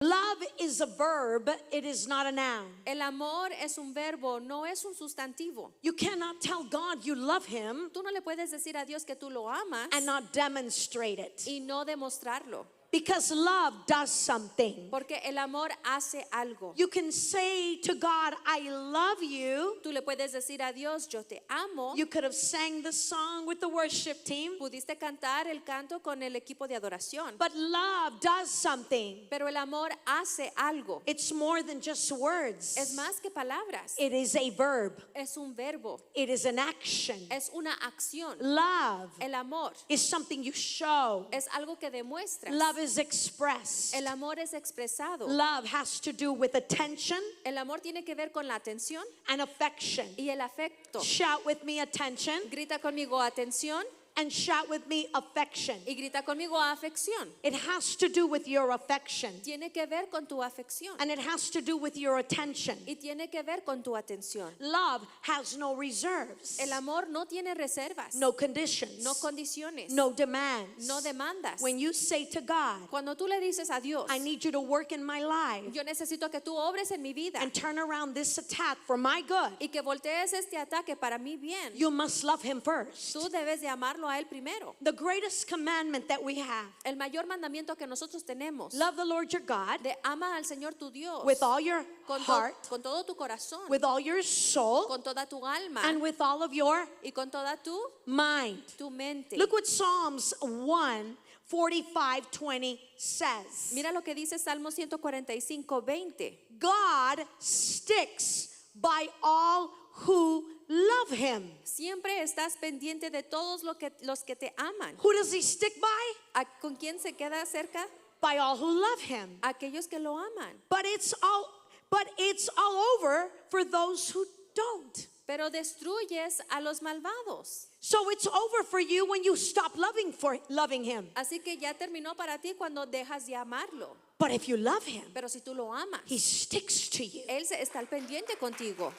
Love is a verb, it is not a noun. El amor es un verbo, no es un sustantivo. You cannot tell God you love him Tú no le puedes decir a Dios que tú lo amas and not demonstrate it. y no demostrarlo. Because love does something. Porque el amor hace algo. You can say to God, I love you. Tú le puedes decir a Dios, yo te amo. You could have sang the song with the worship team. Pudiste cantar el canto con el equipo de adoración. But love does something. Pero el amor hace algo. It's more than just words. Es más que palabras. It is a verb. Es un verbo. It is an action. Es una acción. Love El amor is something you show. es algo que demuestras. Love is expressed. El amor es expresado. Love has to do with attention El amor tiene que ver con la atención and affection. y el afecto. Shout with me attention Grita conmigo atención and shout with me affection. y grita conmigo afección. It has to do with your affection Tiene que ver con tu afección and it has to do with your attention. y tiene que ver con tu atención. Love has no reserves, El amor no tiene reservas, no conditions, no condiciones, no demands. no demandas. When you say to God, Cuando tú le dices a Dios, I need you to work in my life yo necesito que tú obres en mi vida and turn around this attack for my good, y que voltees este ataque para mi bien, you must love him first. tú debes de amarlo a él primero. The greatest commandment that we have, El mayor mandamiento que nosotros tenemos love the Lord your God de ama al Señor tu Dios with all your heart, con todo tu corazón, with all your soul, con toda tu alma and with all of your y con toda mind. tu mente. Look what Psalms 1:45-20 says. Mira lo que dice Salmo 145:20. God sticks by all who love him. Siempre estás pendiente de todos los que te aman. Who does he stick by? ¿Con quién se queda cerca? By all who love him. Aquellos que lo aman. But it's all over for those who don't. Pero destruyes a los malvados. So it's over for you when you stop loving him. Así que ya terminó para ti cuando dejas de amarlo. But if you love him, Pero si tú lo amas, he sticks to you. Él está al pendiente contigo.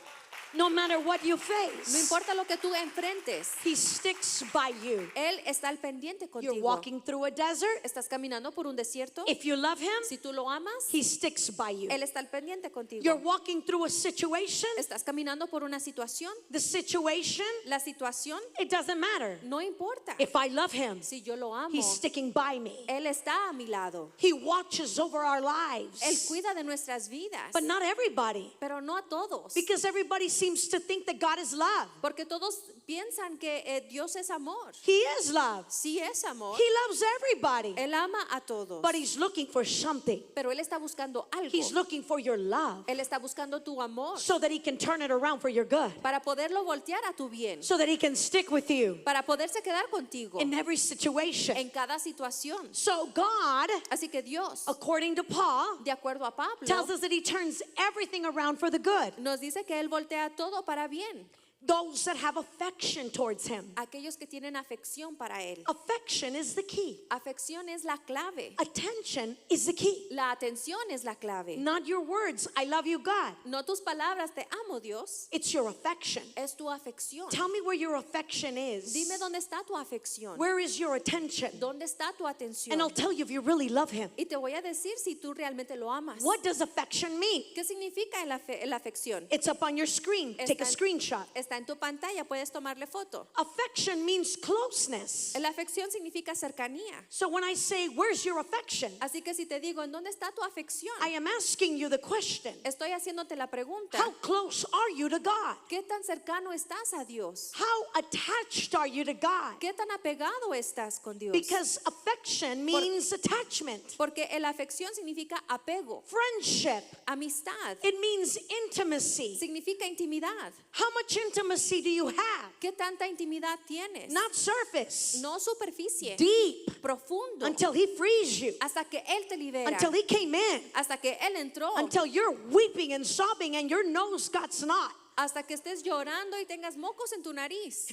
No matter what you No face, importa lo que tú enfrentes, he sticks by you. Él está al pendiente You're contigo. walking through a desert. Estás caminando por un desierto. If you love him, Si tú lo amas, he sticks by you. Él está al pendiente contigo. You're walking through a situation. Estás caminando por una situación. The situation, La situación it doesn't matter. no importa. If I love him, Si yo lo amo, he's sticking by me. Él está a mi lado. He watches over our Él lives. cuida de nuestras vidas. But not everybody. Pero no a todos. Because everybody seems to think that God is love. Porque todos piensan que Dios es amor. He is love. Sí es amor. He loves everybody. Él ama a todos. But he's looking for something. Pero Él está buscando algo. He's looking for your love Él está buscando tu amor. so that he can turn it around for your good. Para poderlo voltear a tu bien. So that he can stick with you Para poderse quedar contigo. in every situation. En cada situación. So God, Así que Dios, according to Paul, de acuerdo a Pablo, tells us that he turns everything around for the good. nos dice que Él voltea todo para bien. Those that have affection towards him. Aquellos que tienen afección para Él. Affection is the key. Afección es la clave. Attention is the key. La atención es la clave. Not your words, I love you, God. No tus palabras, te amo Dios. It's your affection. Es tu afección. Tell me where your affection is. Dime dónde está tu afección. Where is your attention? ¿Dónde está tu atención? And I'll tell you if you really love him. Y te voy a decir si tú realmente lo amas. What does affection mean? ¿Qué significa la afección? It's up on your screen. Take a screenshot. Está en tu pantalla, puedes tomarle foto. Affection means closeness. La afección significa cercanía. So when I say, where's your affection? Así que si te digo, ¿en dónde está tu afección? I am asking you the question. Estoy haciéndote la pregunta. How close are you to God? ¿Qué tan cercano estás a Dios? How attached are you to God? ¿Qué tan apegado estás con Dios? Because affection means attachment, Porque la afección significa apego, friendship. amistad, It means intimacy. significa intimidad. How much intimacy do you have? ¿Qué tanta intimidad tienes? Not surface, No superficie, deep, profundo, until he frees you, hasta que Él te libera, until he came in, hasta que Él entró, until you're weeping and sobbing and your nose got snot. hasta que estés llorando y tengas mocos en tu nariz.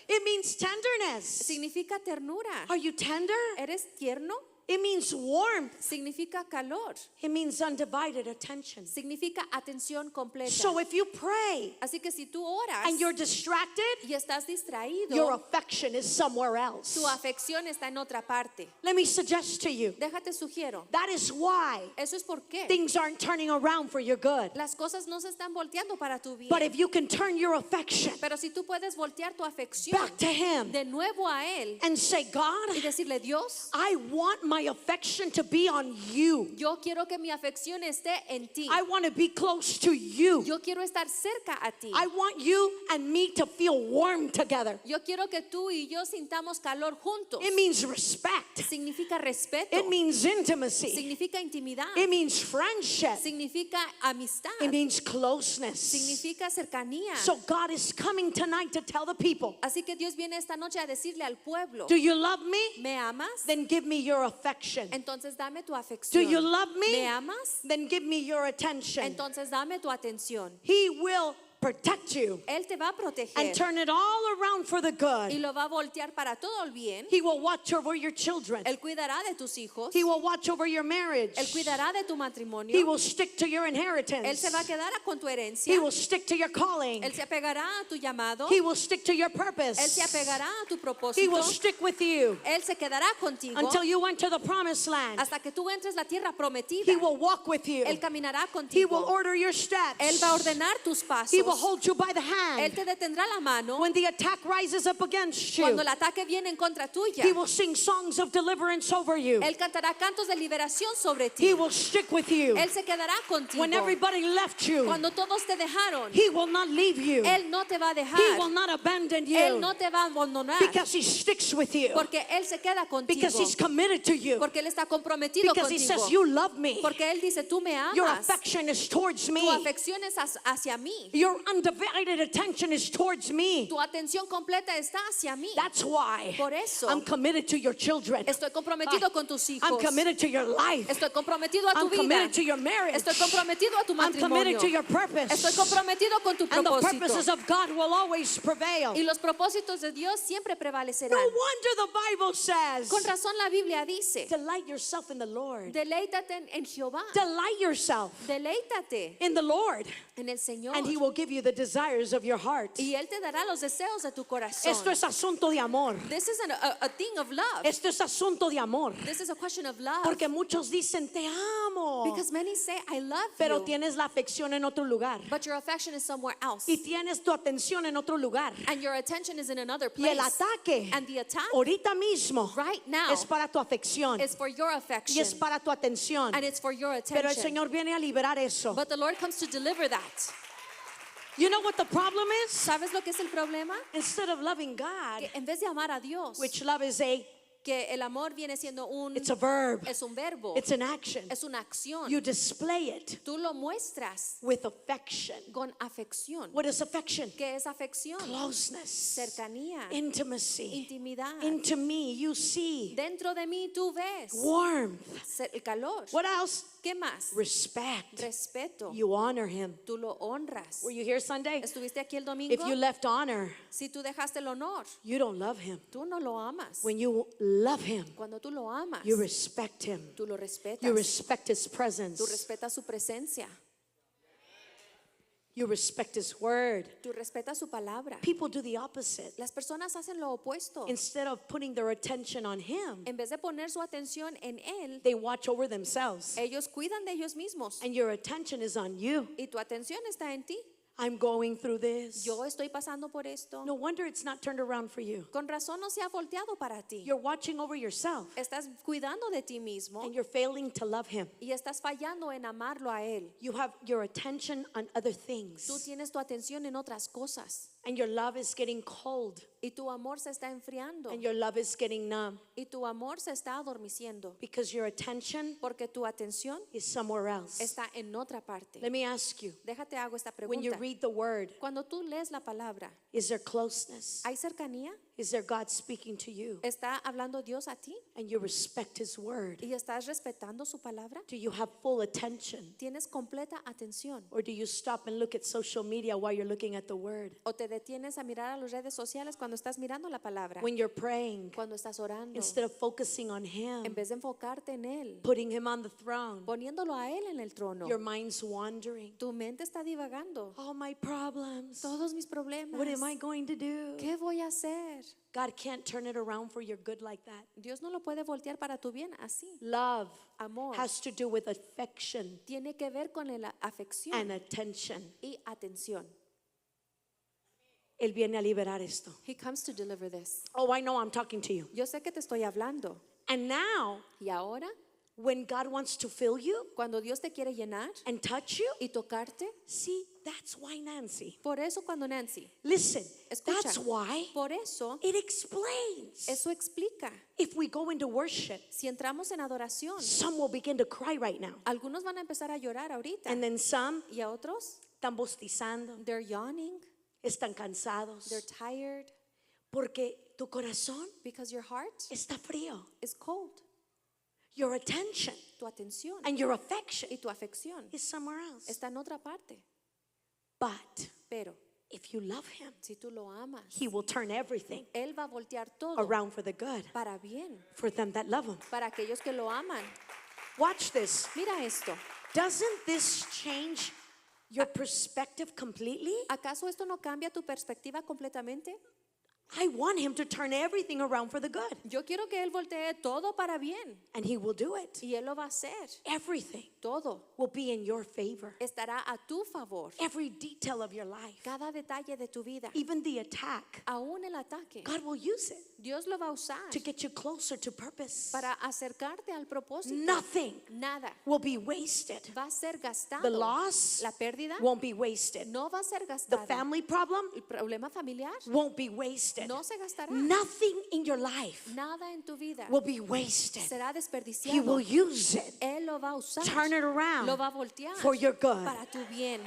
It means tenderness. Significa ternura. Are you tender? ¿Eres tierno? It means warmth. significa calor, It means undivided attention. significa atención completa. So if you pray Así que si tú oras and you're distracted, y estás distraído, your affection is somewhere else. tu afección está en otra parte. Let me suggest to you, Déjate sugiero. that is why Eso es por qué things aren't turning around for your good. las cosas no se están volteando para tu bien. But if you can turn your affection Pero si tú puedes voltear tu afección back to Him de nuevo a Él and say, God, y decirle, Dios, I want my affection to be on you. yo quiero que mi afección esté en ti. I want to be close to you. Yo quiero estar cerca a ti. I want you and me to feel warm together. Yo quiero que tú y yo sintamos calor juntos. It means respect. Significa respeto. It means intimacy. Significa intimidad. It means friendship. Significa amistad. It means closeness. Significa cercanía. So God is coming tonight to tell the people, Así que Dios viene esta noche a decirle al pueblo, do you love me? ¿me amas? Then give me your affection. Entonces dame tu Do afección. you love ¿Me me? amas? Then give me your attention. Entonces dame tu atención. He will protect you Él te va a proteger and turn it all around for the y good. lo va a voltear para todo el bien. He will watch over your children. Él cuidará de tus hijos. He will watch over your marriage. Él cuidará de tu matrimonio. He will stick to your Él inheritance. se va a quedar con tu herencia. He will stick to your calling. Él se apegará a tu llamado. He will stick to your Él purpose. se apegará a tu He propósito. will stick with you Él se quedará contigo until you enter the promised land. hasta que tú entres la tierra prometida. He will walk with you. Él caminará He will contigo. order your steps. Él va a ordenar tus pasos. He will hold you by the Él hand. te detendrá la mano When the attack rises up against you, cuando el ataque viene en contra tuya. He will sing songs of deliverance over you. Él cantará cantos de liberación sobre ti. He will stick with you. Él se quedará contigo. When everybody left you, Cuando todos te dejaron, He will not leave you. Él no te va a He dejar. will not abandon Él you no te va a abandonar. because He sticks with you. Porque Él se queda contigo. Because He's committed to you. Porque Él está comprometido Because He contigo. says, you love me. Porque Él dice, tú me Your amas. affection is towards Tu me. afección es hacia mí. Your undivided attention is towards me. Tu atención completa está hacia mí. That's why Por eso I'm committed to your children. estoy comprometido con tus I'm hijos. committed to your life. Estoy comprometido a tu I'm vida. committed to your marriage. Estoy comprometido a tu I'm committed matrimonio. to your purpose. Estoy comprometido con tu And the purposes propósito. of God will always prevail. Y los propósitos de Dios siempre prevalecerán. No wonder the Bible says, Con razón la Biblia dice, delight yourself in the Lord. deleítate en Jehová. Delight yourself Deleítate in the Lord, en el Señor. and He will give you the desires of your heart. Y Él te dará los deseos de tu corazón. Esto es asunto de amor. This is a thing of love. Esto es asunto de amor. This is a question of love. Porque muchos dicen, te amo. Because many say, I love Pero you. tienes la afección en otro lugar. But your affection is somewhere else. Y tienes tu atención en otro lugar. And your attention is in another Y el place. ataque, And the attack ahorita mismo, right now es para tu afección. is for your Y affection. es para tu atención. And it's for your Pero el attention. Señor viene a liberar eso. But the Lord comes to deliver that. You know what the problem is? ¿Sabes lo que es el problema? Instead of loving God, Que en vez de amar a Dios, which love is que el amor viene siendo it's a verb. es un verbo, It's an action. es una acción. You display it Tú lo muestras with affection. con afección. What is affection? ¿Qué es afección? Closeness, Cercanía, intimacy. intimidad. Into me, you see Dentro de mí tú ves warmth. el calor. What else? ¿Qué más? Respect. Respeto. You honor Him. Tú lo honras. Were you here Sunday? ¿Estuviste aquí el If domingo? you left honor, Si tú dejaste el honor, you don't love Him. tú no lo amas. When you love Him, Cuando tú lo amas, you respect Him. tú lo respetas. You respect His Tú presence. respetas su presencia. You respect His word. Tú respetas su palabra. People do the opposite. Las personas hacen lo opuesto. Instead of putting their attention on Him, En vez de poner su atención en Él, they watch over themselves. ellos cuidan de ellos mismos. And your attention is on you. Y tu atención está en ti. I'm going through this. Yo estoy pasando por esto. No wonder it's not turned around for you. Con razón no se ha volteado para ti. You're watching over yourself Estás cuidando de ti mismo and you're failing to love Him. y estás fallando en amarlo a Él. You have your attention on other Tú things tienes tu atención en otras cosas and your love is getting cold y tu amor se está enfriando and your love is getting numb y tu amor se está adormeciendo because your attention porque tu atención is somewhere else. está en otra parte. Let me ask you, Déjate hago esta when you pregunta. read the word, Cuando tú lees la palabra, is there closeness? ¿hay cercanía? Is there God speaking to you ¿Está hablando Dios a ti? and you respect His word? ¿Y estás respetando su palabra? Do you have full attention? ¿Tienes completa atención? Or do you stop and look at social media while you're looking at the word? ¿O te detienes a mirar a las redes sociales cuando estás mirando la palabra? When you're praying, Cuando estás orando, instead of focusing on Him, en vez de enfocarte en Él, putting Him on the throne, poniéndolo a Él en el trono, your mind's wandering. tu mente está divagando. All my problems. Todos mis problemas. What am I going to do? ¿Qué voy a hacer? God can't turn it around for your good like that. Dios no lo puede voltear para tu bien así. Love Amor has to do with affection tiene que ver con la afección and attention. y atención. Él viene a liberar esto. He comes to deliver this. Oh, I know I'm talking to you. Yo sé que te estoy hablando. And now, Y ahora, when God wants to fill you cuando Dios te quiere llenar and touch you, y tocarte, see, that's why, Nancy. por eso cuando Nancy, Listen, escucha, that's why por eso, it explains. eso explica. If we go into worship, Si entramos en adoración, some will begin to cry right now. algunos van a empezar a llorar ahorita. And then some Y a otros, están bostezando, they're yawning, están cansados. they're tired, Porque tu corazón because your heart está frío. is cold. Your attention Tu atención and your affection y tu afección is somewhere else. está en otra parte. But Pero if you love Him, si tú lo amas, He will turn everything Él va a voltear todo around for the good para bien, for them that love Him. para aquellos que lo aman. Watch this. Mira esto. Doesn't this change your perspective completely? ¿Acaso esto no cambia tu perspectiva completamente? I want Him to turn everything around for the good. Yo quiero que Él voltee todo para bien. And He will do it. Y Él lo va a hacer. Everything Todo will be in your favor. estará a tu favor. Every detail of your life, Cada detalle de tu vida, even the attack, aún el ataque, God will use it Dios lo va a usar to get you closer to purpose. para acercarte al propósito. Nothing Nada will be wasted. va a ser gastado. The loss La pérdida won't be wasted. no va a ser The gastada. family problem El problema familiar won't be wasted. no se gastará. Nothing in your life Nada en tu vida will be wasted. será He desperdiciado. will use it, Él lo va a usar. turn it around Lo va a voltear for your good. para tu bien.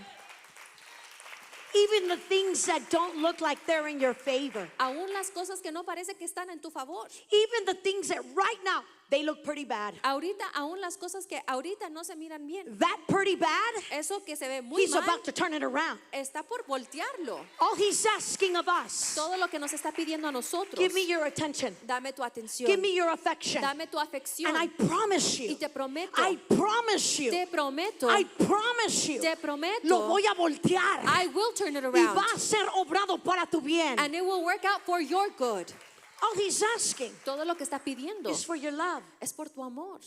Even the things that don't look like they're in your favor. Aún las cosas que no parece que están en tu favor. Even the things that right now they look pretty bad. Ahorita, aún las cosas que ahorita no se miran bien. That pretty bad, Eso que se ve muy He's mal about to turn it around. está por voltearlo. All He's asking of us, Todo lo que nos está pidiendo a nosotros. give me your attention. Dame tu atención. Give me your affection. Dame tu afección. And I promise Y you, te prometo. I promise you, Te prometo. I promise you, Te prometo. lo voy a voltear. I will turn it Y around. va a ser obrado para tu bien. And it will work out for your good. All He's asking Todo lo que está pidiendo is for your love, es por tu amor,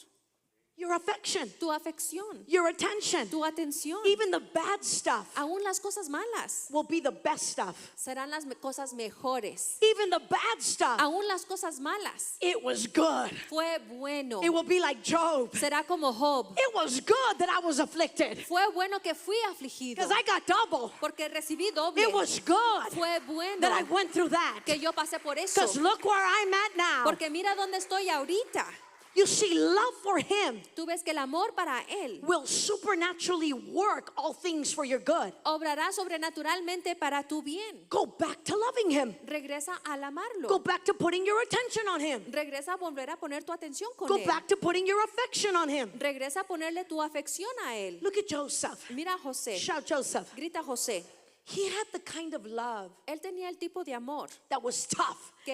your affection, tu afección, your attention. tu atención. Even the bad stuff Aún las cosas malas will be the best stuff. serán las cosas mejores. Even the bad stuff, Aún las cosas malas it was good. fue bueno. It will be like Job. Será como Job. It was good that I was afflicted Fue bueno que fui afligido because I got double. porque recibí doble. It was good Fue bueno that I went through that que yo pasé por eso. because look where I'm at now. Porque mira dónde estoy ahorita. You see, love for Him Tú ves que el amor para Él will supernaturally work all things for your good. obrará sobrenaturalmente para tu bien. Go back to loving Him. Regresa al Go amarlo. back to putting your attention on Him. Regresa a volver a poner tu atención con Go Él. back to putting your affection on Him. Regresa a ponerle tu afección a Él. Look at Joseph. Mira a José. Shout Joseph. Grita José. He had the kind of love Él tenía el tipo de amor that was tough. que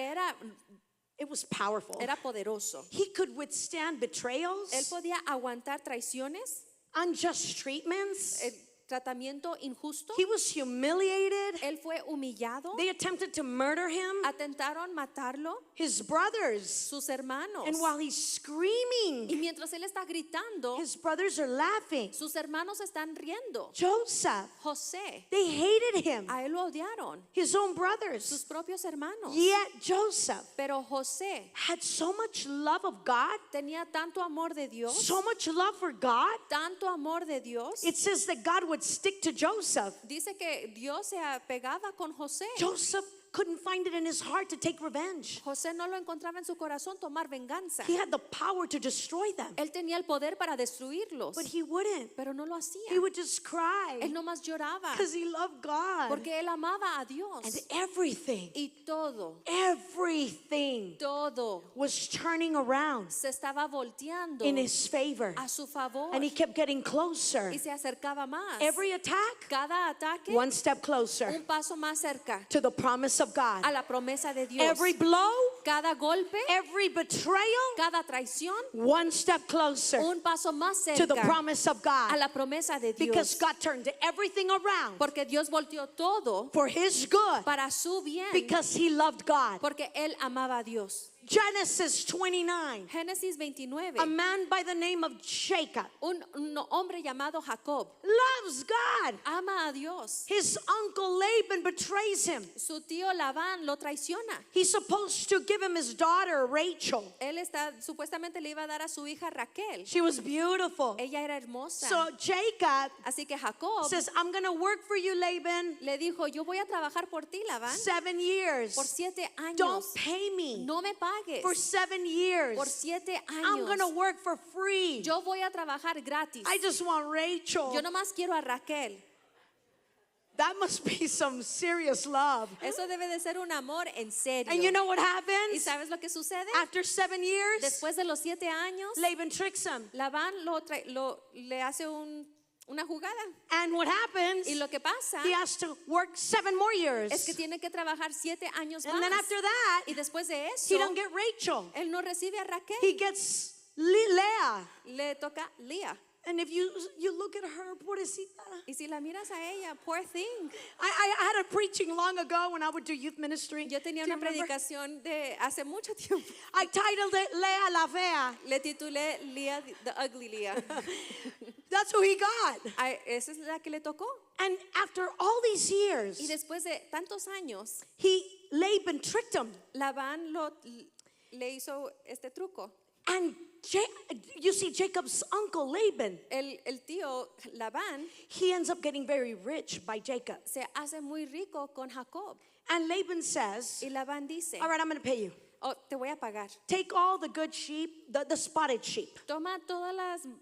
It was powerful. era poderoso. He could withstand Él betrayals, podía aguantar traiciones, unjust treatments. tratamiento injusto. He was humiliated. Él fue humillado. They attempted to murder him. Atentaron matarlo. His brothers. Sus hermanos. And while he's Y screaming, mientras él está gritando, his brothers are laughing. sus hermanos están riendo. Joseph, José, they hated him. a él lo odiaron. His own Sus brothers. propios hermanos. Yet Joseph Pero José had so much love of God, tenía tanto amor de Dios, so much love for God. tanto amor de Dios. It says that God would stick to Joseph. Dice que Dios se apegaba con José. Joseph couldn't find it in his heart to take revenge. José no lo encontraba en su corazón tomar venganza. He had the power to destroy them, Él tenía el poder para destruirlos, but he wouldn't. pero no lo hacía. He would just cry Él nomás lloraba because he loved God. porque él amaba a Dios. And everything, Y everything todo was turning around se estaba volteando in his favor. a su favor. And he kept getting closer. Y se acercaba más. Every attack, Cada ataque, one step closer un paso más cerca to the promise of God. a la promesa de Dios. Every blow, Cada golpe, every betrayal, cada traición, one step closer un paso más to the cerca promise of a God. la promesa de Because Dios. God turned everything around Porque Dios volteó todo for his good. para su bien. Because he loved God. Porque él amaba a Dios. Genesis 29. Génesis 29. A man by the name of Jacob Un hombre llamado Jacob loves God. ama a Dios. His uncle Laban betrays him. Su tío Labán lo traiciona. He's supposed to give him his daughter Rachel. Él supuestamente le iba a dar a su hija Raquel. She was beautiful. Ella era hermosa. So Jacob Así que Jacob says, I'm going to work for you, Laban, le dijo, yo voy a trabajar por ti, Labán, 7 years. por 7 años. Don't pay me No me pagues. for 7 years. Por 7 I'm going to años. work for free. Yo voy a trabajar gratis. I just want Rachel. Yo nomás quiero a Raquel. That must be some serious love. Eso debe de ser un amor en serio. And you know what ¿Y happens? sabes lo que sucede? After 7 years, Después de los 7 años, Laban tricks him. Labán le hace una jugada. And what happens? Y lo que pasa He has to work 7 more years. es que tiene que trabajar 7 años And then más. after that, Y después de eso, he don't get Rachel. él no recibe a Raquel. He gets Leah. Le toca Lía. And if you look at her, pobrecita. Y si la miras a ella, poor thing. I had a preaching long ago when I would do youth ministry. Yo tenía Do you una remember? predicación de hace mucho tiempo. I titled it Leah la Fea. Le titulé Lía, the ugly Lía. That's who he got. Esa es la que le tocó. And after all these years, Y después de tantos años, Laban tricked him. Labán le hizo este truco. And you see Jacob's uncle Laban, El tío Labán he ends up getting very rich by Jacob. se hace muy rico con Jacob. And Laban says, Y Labán dice, all right, I'm going to pay you. oh, te voy a pagar. Take all the good sheep, the spotted sheep. Toma todas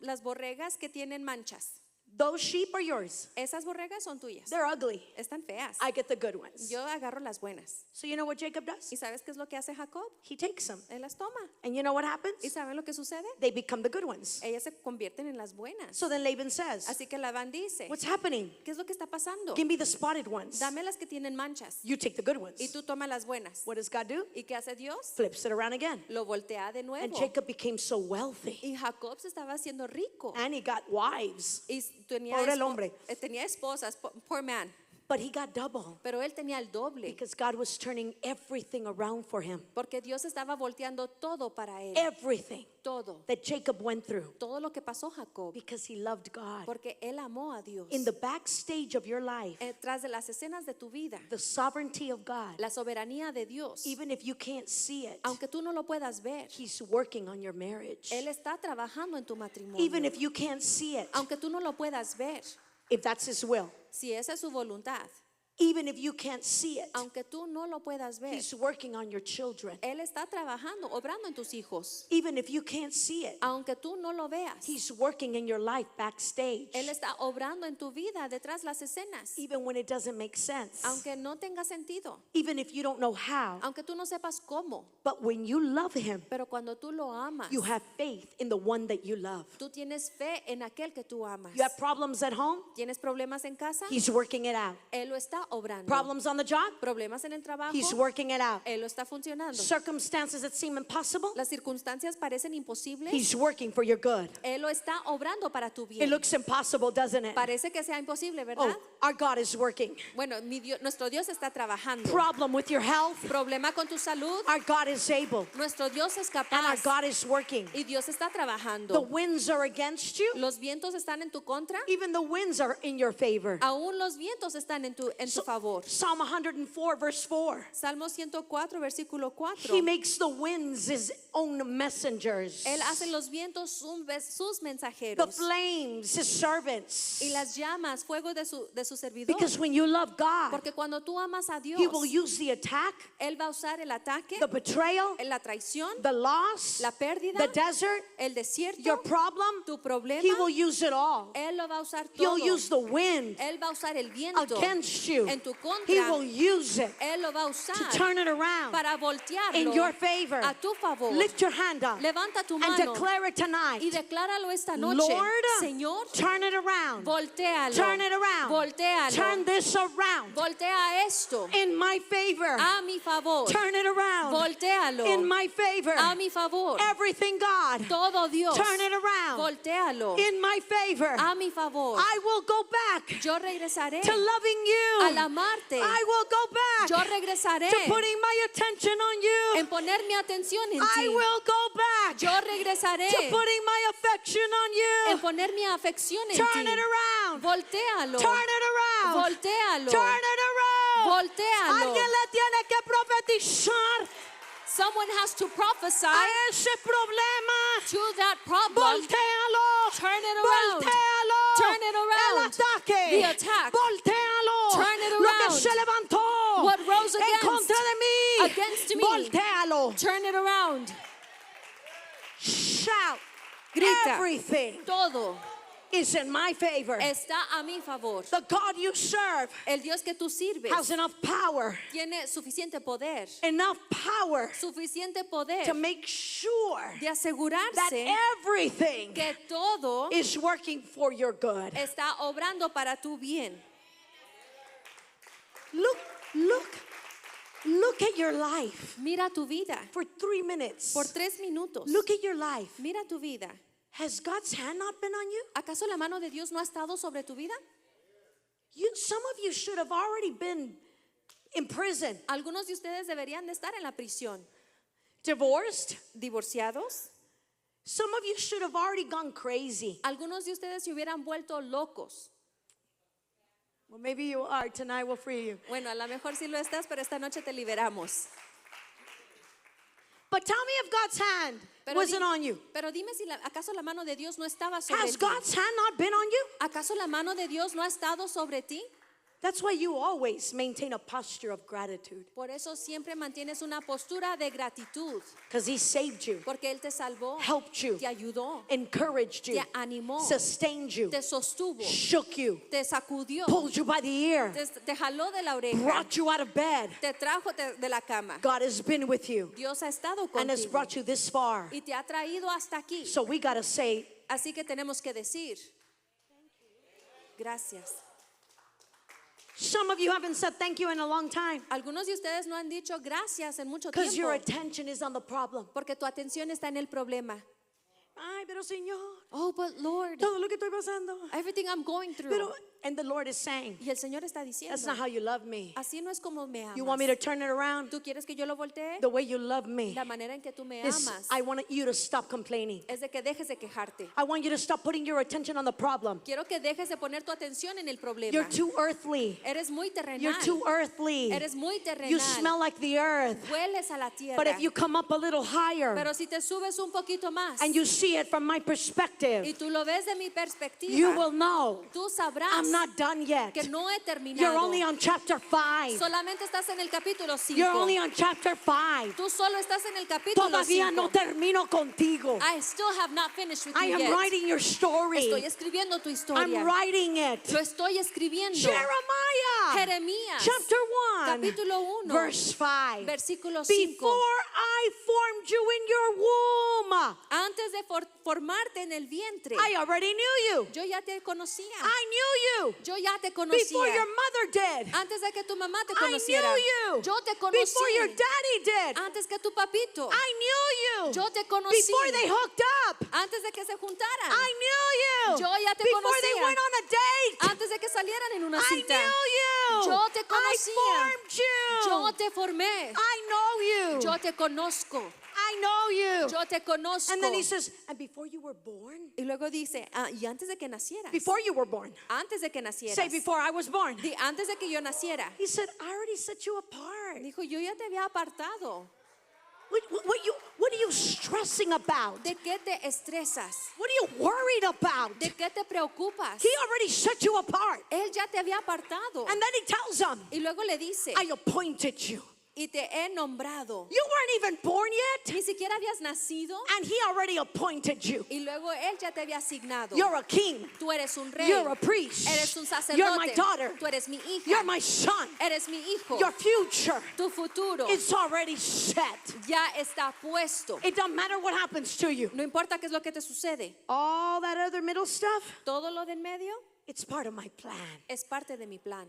las borregas que tienen manchas. Those sheep are yours. Esas borregas son tuyas. They're ugly. Están feas. I get the good ones. Yo agarro las buenas. So you know what Jacob does? ¿Y sabes qué es lo que hace Jacob? He takes them. Él las toma. And you know what happens? ¿Y saben lo que sucede? They become the good ones. Ellas se convierten en las buenas. So then Laban says, Así que Labán dice, what's happening? ¿qué es lo que está pasando? Give me the spotted ones. Dame las que tienen manchas. You take the good ones. Y tú toma las buenas. What does God do? ¿Y qué hace Dios? Flips it around again. Lo voltea de And nuevo. Jacob became so wealthy. Y Jacob se estaba haciendo rico. And he got wives. Y tenía, Pobre el hombre. tenía esposas, poor man. But he got double. Pero él tenía el doble. Because God was turning everything around for him. Porque Dios estaba volteando todo para él. Everything Todo. that Jacob went through. Todo lo que pasó Jacob. Because he loved God. Porque él amó a Dios. In the backstage of your life, Tras de las escenas de tu vida, the sovereignty of God, la soberanía de Dios, even if you can't see it, aunque tú no lo puedas ver, he's working on your marriage. él está trabajando en tu matrimonio. Even if you can't see it, Aunque tú no lo puedas ver, if that's his will. si esa es su voluntad, Even if you can't see it, aunque tú no lo puedas ver, he's working on your children. él está trabajando, obrando en tus hijos. Even if you can't see it, Aunque tú no lo veas, he's working in your life backstage. él está obrando en tu vida detrás las escenas. Even when it doesn't make sense. Aunque no tenga sentido, Even if you don't know how. aunque tú no sepas cómo, But when you love him, pero cuando tú lo amas, you have faith in the one that you love. tú tienes fe en aquel que tú amas. You have problems at home, ¿Tienes problemas en casa? he's working it out. Él lo está obrando. Problems on the job, Problemas en el trabajo, he's working it out. él lo está funcionando. Circumstances that seem impossible, Las circunstancias parecen imposibles, he's working for your good. él lo está obrando para tu It bien. looks impossible, doesn't it? Parece que sea imposible, ¿verdad? Oh, our God is working. Bueno, nuestro Dios está trabajando. Problem with your health, Problema con tu salud, our God is able. nuestro Dios es And our capaz God is working. y Dios está The trabajando. winds are against you, Los vientos están en tu contra, even the winds are in your favor. aún los vientos están en tu su favor. Psalm 104 verse 4. Salmo 104, versículo 4. He makes the winds his own messengers. Él hace los vientos sus The mensajeros. flames his servants. Y las llamas, fuego de su servidor. Because when you love God, Porque cuando tú amas a Dios, he will use the attack, Él va a usar el ataque, the betrayal, la traición, the loss, la pérdida, the desert, el desierto, your problem. tu problema. He will use it all. Él lo va a usar He'll todo. use the wind Él va a usar el viento against you. en tu contra. He will use it Él lo va a usar to turn it around para voltearlo in your favor. a tu favor. Lift your hand up Levanta tu and mano declare it tonight. y decláralo esta noche. Lord, Señor, turn it around. voltéalo. Turn it around. Voltéalo. Turn this around Voltea esto in my favor. a mi favor. Turn it around Voltéalo in my favor. a mi favor. Everything, God, Todo Dios. turn it around Voltéalo in my favor. a mi favor. I will go back Yo regresaré to loving you. al amarte. I will go back Yo regresaré to putting my attention on you. en poner mi atención en I ti. will go back Yo regresaré to putting my affection on en you. poner mi afección en Turn ti. it around. Voltéalo. Turn it around. Voltéalo. Turn it around. Voltéalo. Alguien le tiene que profetizar Someone has to prophesy a ese problema. to that problem. Voltéalo. Turn it around. Voltéalo. Turn it around. El ataque. The attack. Voltéalo. Turn it Lo que around. se levantó What rose en against- contra de mí. against me. Voltéalo. Turn it around. Shout. Grita. Everything Todo is in my favor. está a mi favor. The God you serve El Dios que tú sirves has enough power, tiene suficiente poder, suficiente poder to make sure de that asegurarse everything que todo is working for your good. está obrando para tu bien. Look at your life Mira tu vida for 3 minutes. por 3 minutos. Look at your life. Mira tu vida. Has God's hand not been on you? ¿Acaso la mano de Dios no ha estado sobre tu vida? Some of you should have already been in prison, Algunos de ustedes deberían de estar en la prisión. divorced. Divorciados. Some of you should have already gone crazy. Algunos de ustedes se hubieran vuelto locos. Well, maybe you are. Tonight we'll free you. Bueno, a lo mejor sí lo estás, pero esta noche te liberamos. But tell me if God's hand wasn't on you. Pero dime si acaso la mano de Dios no estaba sobre Has ti. God's hand not been on you? ¿Acaso la mano de Dios no ha estado sobre ti? That's why you always maintain a posture of gratitude. Por eso siempre mantienes una postura de gratitud, Because He saved you, porque Él te salvó, helped you, te ayudó, encouraged you, te animó, sustained you, te sostuvo, shook you, te sacudió, pulled you by the ear, te jaló de la oreja, brought you out of bed. te trajo de la cama. God has been with you Dios ha estado and has contigo brought you this far. y te ha traído hasta aquí. So we got to say, Así que tenemos que decir, gracias. some of you haven't said thank you in a long time Algunos de ustedes no han dicho gracias en mucho because your tiempo, attention is on the problem. porque tu atención está en el problema. Ay, pero Señor, Oh, but Lord, todo lo que estoy pasando. everything I'm going through. Pero, and the Lord is saying, Y el Señor está that's diciendo, not how you love me. así no es como me amas. You want me to turn it around ¿Tú quieres que yo lo voltee? the way you love me. La manera en que tú me Is amas I want you to stop complaining. es de que dejes de quejarte. I want you to stop putting your attention on the problem. Quiero que dejes de poner tu atención en el problema. You're too earthly. Eres muy terrenal. You're too earthly. Eres muy terrenal. You smell like the earth. Hueles a la tierra. But if you come up a little higher Pero si te subes un poquito más and you see it from my y perspective, tú lo ves de mi perspectiva, you will know tú sabrás I'm not done yet. que no he terminado. You're only on chapter 5. Solamente estás en el capítulo 5. You're only on chapter 5. Tú solo estás en el capítulo 5. Todavía no termino contigo. I still have not finished with I you am yet. writing your story. Estoy escribiendo tu historia. I'm writing it. Lo estoy escribiendo. Jeremiah Jeremías, chapter 1 capítulo 1, verse 5. versículo 5. Before I formed you in your womb, Antes de formarte en el vientre, I already knew you. yo ya te conocía. I knew you Yo ya te before conocía. your mother did. Antes de que tu mamá te I knew conociera. you Yo te before conocí. your daddy did. Antes que tu papito. I knew you Yo te conocí. before they hooked up. Antes de que se juntaran. I knew you Yo ya te before they conocía. went on a date. Antes de que salieran en una I cita. knew you. Yo te I conocía. formed you. Yo te formé. I know you. Yo te conozco. I know you. Yo te conozco. And then he says, and before you were born? Y luego dice, y antes de que nacieras. Before you were born. Antes de que nacieras. Say, before I was born. Di, antes de que yo naciera. He said, I already set you apart. Dijo, yo ya te había apartado. What are you stressing about? ¿De qué te estresas? What are you worried about? ¿De qué te preocupas? He already set you apart. Él ya te había apartado. And then he tells them, Y luego le dice, I appointed you. y te he nombrado. You weren't even born yet, Ni siquiera habías nacido. and he already appointed you. Y luego él ya te había asignado. You're a king. Tú eres un rey. You're a priest. Eres un sacerdote. You're my daughter. Tú eres mi hija. You're my son. Eres mi hijo. Your future, Tu futuro it's already set. ya está puesto. It doesn't matter what happens to you. No importa qué es lo que te sucede. All that other middle stuff, Todo lo de en medio it's part of my plan. es parte de mi plan.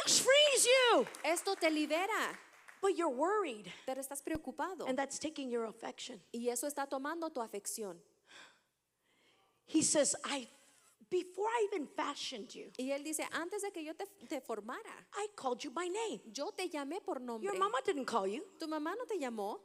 This frees you. Esto te libera, But you're worried, pero estás preocupado. and that's taking your affection. Y eso está tomando tu afección. He says, before I even fashioned you, Y él dice, antes de que yo te formara, I called you by name. yo te llamé por nombre. Your mama didn't call you. Tu mamá no te llamó.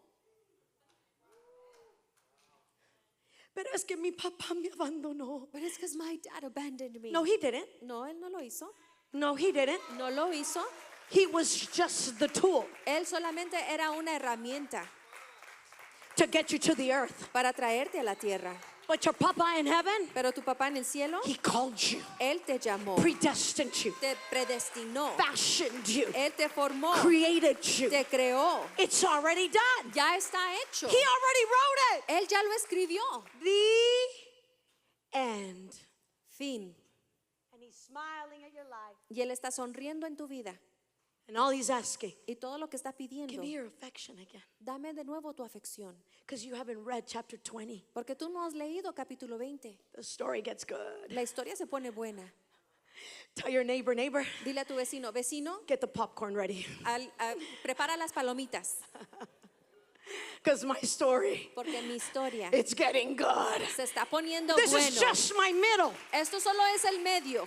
Pero es que mi papá me abandonó. But it's because my dad abandoned me. No, he didn't. No, él no lo hizo. No, he didn't. No lo hizo. He was just the tool Él solamente era una herramienta to get you to the earth. para traerte a la tierra. But your papa in heaven, Pero tu papá en el cielo, he called you, él te llamó, predestined you, te predestinó, fashioned you, él te formó, created you. te creó. It's already done. Ya está hecho. He already wrote it. Él ya lo escribió. The end. Fin. And he's smiling at your life. Y él está sonriendo en tu vida. And all he's asking, Y todo lo que está give pidiendo, me your affection again. dame de nuevo tu afección. Because you haven't read chapter 20. Porque tú no has leído capítulo 20. The story gets good. La historia se pone buena. Tell your neighbor, Dile a tu vecino, vecino, get the popcorn ready. prepara las palomitas. Because my story, Porque mi historia it's getting good. se está poniendo This bueno. is just my middle. Esto solo es el medio.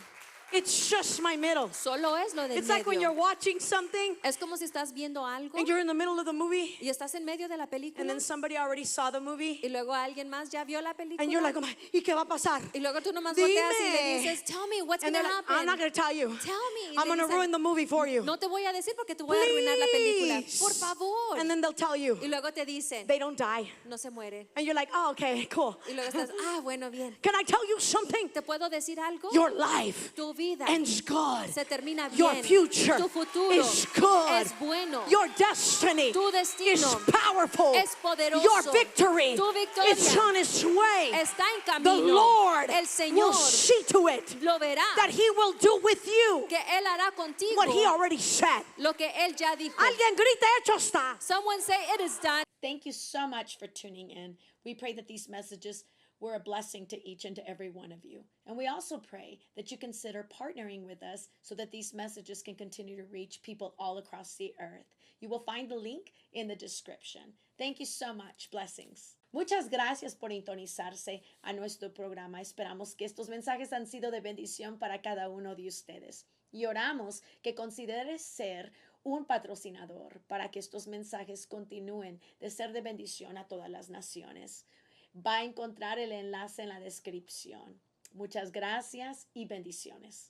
It's just my middle. Solo es lo del It's like when medio. you're watching something Es como si estás viendo algo and you're in the middle of the movie y estás en medio de la and película then somebody already saw the movie y luego alguien más ya vio la and you're película like, oh my, ¿y qué va a pasar? y luego tú nomás Dime. volteas y le dices, tell me what's And going they're to like, happen. I'm not going to tell you. Tell me. Y I'm le going to dicen, ruin the movie for you. no te voy a decir porque te voy a arruinar la película. Please. Por favor. And then they'll tell you, Y luego te dicen, they don't die. no se mueren. And you're like, oh, okay, cool. Y luego estás, bueno, bien. Can I tell you something? ¿Te puedo decir algo? Your life Tu vida ends good. se termina bien. Your future Tu futuro is good. es bueno. Your destiny Tu destino is powerful. es poderoso. Your victory Tu victoria is on its way. está en The camino. Lord El will Señor see to it lo verá. that He will do with you Que Él hará contigo what He already said. lo que Él ya dijo. Alguien grita, hecho está. Someone say it is done. Thank you so much for tuning in. We pray that these messages were a blessing to each and to every one of you. And we also pray that you consider partnering with us so that these messages can continue to reach people all across the earth. You will find the link in the description. Thank you so much. Blessings. Muchas gracias por sintonizarse a nuestro programa. Esperamos que estos mensajes han sido de bendición para cada uno de ustedes. Y oramos que consideres ser un patrocinador para que estos mensajes continúen de ser de bendición a todas las naciones. Va a encontrar el enlace en la descripción. Muchas gracias y bendiciones.